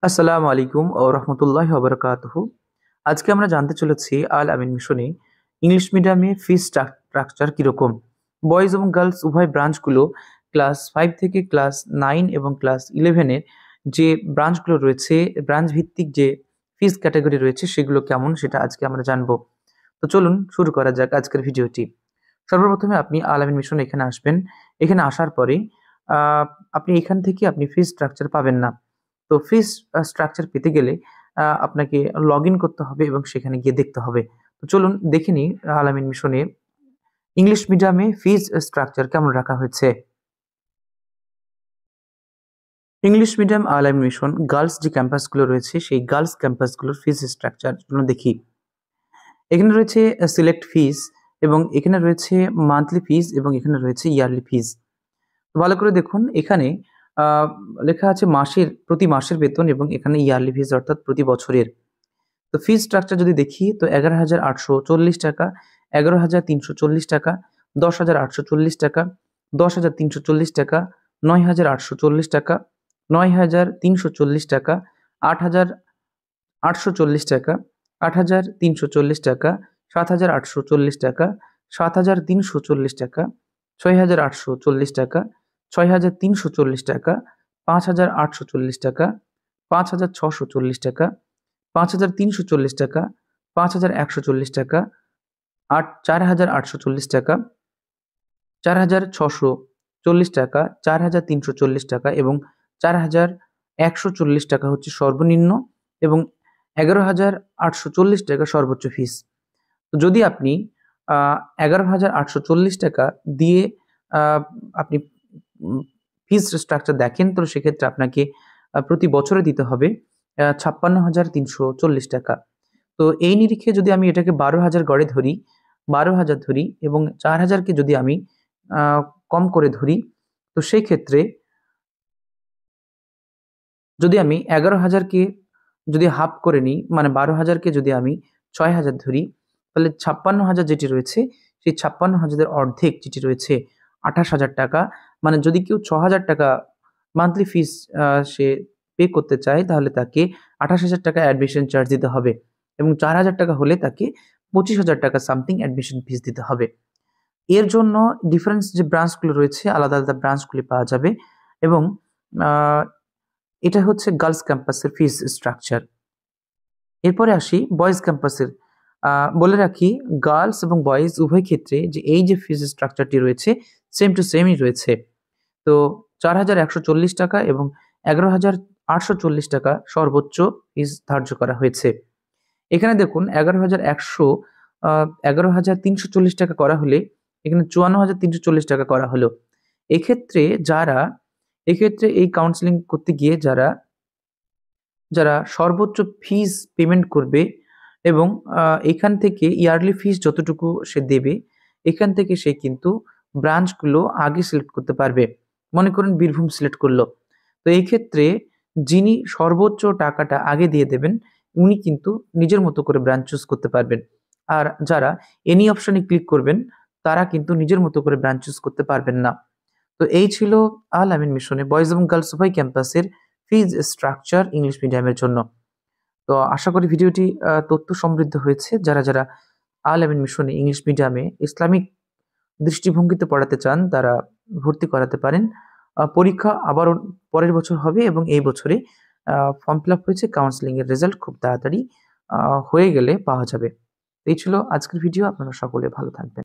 আসসালামু আলাইকুম ও রহমতুল্লাহি ওয়া বারাকাতুহু। আজকে আমরা জানতে চলেছি আল আমিন মিশনে ইংলিশ মিডিয়ামে ফিস স্ট্রাকচার কিরকম। বয়েজ এবং গার্লস উভয় ব্রাঞ্চগুলো ক্লাস 5 থেকে ক্লাস 9 এবং ক্লাস 11 এর যে ব্রাঞ্চগুলো রয়েছে, ব্রাঞ্চ ভিত্তিক যে ফিস ক্যাটাগরি রয়েছে সেগুলো কেমন সেটা আজকে আমরা জানবো। তো চলুন শুরু করা যাক আজকের ভিডিওটি। সর্বপ্রথমে আপনি আল আমিন মিশন এখানে আসবেন। এখানে আসার পরে আপনি এখান থেকে আপনি ফিস স্ট্রাকচার পাবেন না। তো ফিস স্ট্রাকচার পেতে গেলে আপনাকে লগইন করতে হবে এবং সেখানে গিয়ে দেখতে হবে। তো চলুন দেখে নিই আল আমিন মিশনে ইংলিশ মিডিয়ামে ফিস স্ট্রাকচার কেমন রাখা হয়েছে। ইংলিশ মিডিয়াম আল আমিন মিশন গার্লস যে ক্যাম্পাসগুলো রয়েছে সেই গার্লস ক্যাম্পাসগুলোর ফিস স্ট্রাকচার দেখি। এখানে রয়েছে সিলেক্ট ফিস এবং এখানে রয়েছে মান্থলি ফিস এবং এখানে রয়েছে ইয়ারলি ফিস। ভালো করে দেখুন, এখানে লেখা আছে প্রতি মাসের বেতন এবং এখানে ইয়ারলি ফিস অর্থাৎ প্রতি বছরের। তো ফিস স্ট্রাকচার যদি দেখি তো 11,840 টাকা, 11,340 টাকা, 10,840 টাকা, 10,340 টাকা, 9,840 টাকা, 9,340 টাকা, 8,840 টাকা, 8,340 টাকা, 7,840 টাকা, 7,340 টাকা, 6,840 টাকা, 6,340 টাকা, 5,840 টাকা, 5,640 টাকা, 5,340 টাকা, 5,140 টাকা, 4,840 টাকা, 4,640 টাকা, 4,340 টাকা এবং 4,140 টাকা হচ্ছে সর্বনিম্ন এবং 11,840 টাকা সর্বোচ্চ ফিস। তো যদি আপনি 11,840 টাকা দিয়ে আপনি ফিস স্ট্রাকচার দেখেন তো সেক্ষেত্রে আপনাকে প্রতি বছরে দিতে হবে 56,340 টাকা। তো এই নিরিখে যদি আমি এটাকে 12,000 গড়ে ধরি, 12,000 ধরি এবং 4,000কে যদি আমি কম করে ধরি, তো সেই ক্ষেত্রে যদি আমি 11,000কে যদি হাফ করে নিই, মানে 12,000কে যদি আমি 6,000 ধরি, তাহলে 56,000 যেটি রয়েছে সেই 56,000-এর অর্ধেক যেটি রয়েছে 28,000 টাকা। মানে যদি কেউ 6,000 টাকা মান্থলি ফিস সে পে করতে চায় তাহলে তাকে 28,000 টাকা অ্যাডমিশন চার্জ দিতে হবে এবং 4,000 টাকা হলে তাকে 25,000 টাকা সামথিং অ্যাডমিশন ফিস দিতে হবে। এর জন্য ডিফারেন্স যে ব্রাঞ্চগুলো রয়েছে আলাদা আলাদা ব্রাঞ্চগুলি পাওয়া যাবে এবং এটা হচ্ছে গার্লস ক্যাম্পাসের ফিস স্ট্রাকচার। এরপরে আসি বয়েজ ক্যাম্পাসের। বলে রাখি, গার্লস এবং বয়েজ উভয় ক্ষেত্রে যে এই যে ফিস স্ট্রাকচারটি রয়েছে সেম টু সেমই রয়েছে। তো 4,140 টাকা এবং 11,840 টাকা সর্বোচ্চ ফিস ধার্য করা হয়েছে। এখানে দেখুন 11,340 টাকা করা হলে এখানে 54,340 টাকা করা হলো। এক্ষেত্রে এই কাউন্সেলিং করতে গিয়ে যারা সর্বোচ্চ ফিস পেমেন্ট করবে এবং এখান থেকে ইয়ারলি ফিস যতটুকু সে দেবে এখান থেকে সে কিন্তু ব্রাঞ্চগুলো আগে সিলেক্ট করতে পারবে। মনে করুন বীরভূম সিলেক্ট করলো, তো এই ক্ষেত্রে যিনি সর্বোচ্চ টাকাটা আগে দিয়ে দেবেন উনি কিন্তু নিজের মতো করে ব্রাঞ্চ চুজ করতে পারবেন। আর যারা এনি অপশনে ক্লিক করবেন তারা কিন্তু নিজের মতো করে ব্রাঞ্চ চুজ করতে পারবেন না। তো এই ছিল আল আমিন মিশনে বয়েজ এবং গার্লস উভয় ক্যাম্পাসের ফিজ স্ট্রাকচার ইংলিশ মিডিয়ামের জন্য। তো আশা করি ভিডিওটি তথ্য সমৃদ্ধ হয়েছে। যারা আল আমিন মিশনে ইংলিশ মিডিয়ামে ইসলামিক দৃষ্টিভঙ্গিতে পড়াতে চান তারা ভর্তি করাতে পারেন। পরীক্ষা আবারও পরের বছর হবে এবং এই বছরে ফর্ম ফিল আপ হয়েছে, কাউন্সেলিং এর রেজাল্ট খুব তাড়াতাড়ি হয়ে গেলে পাওয়া যাবে। এই ছিল আজকের ভিডিও। আপনারা সকলে ভালো থাকবেন।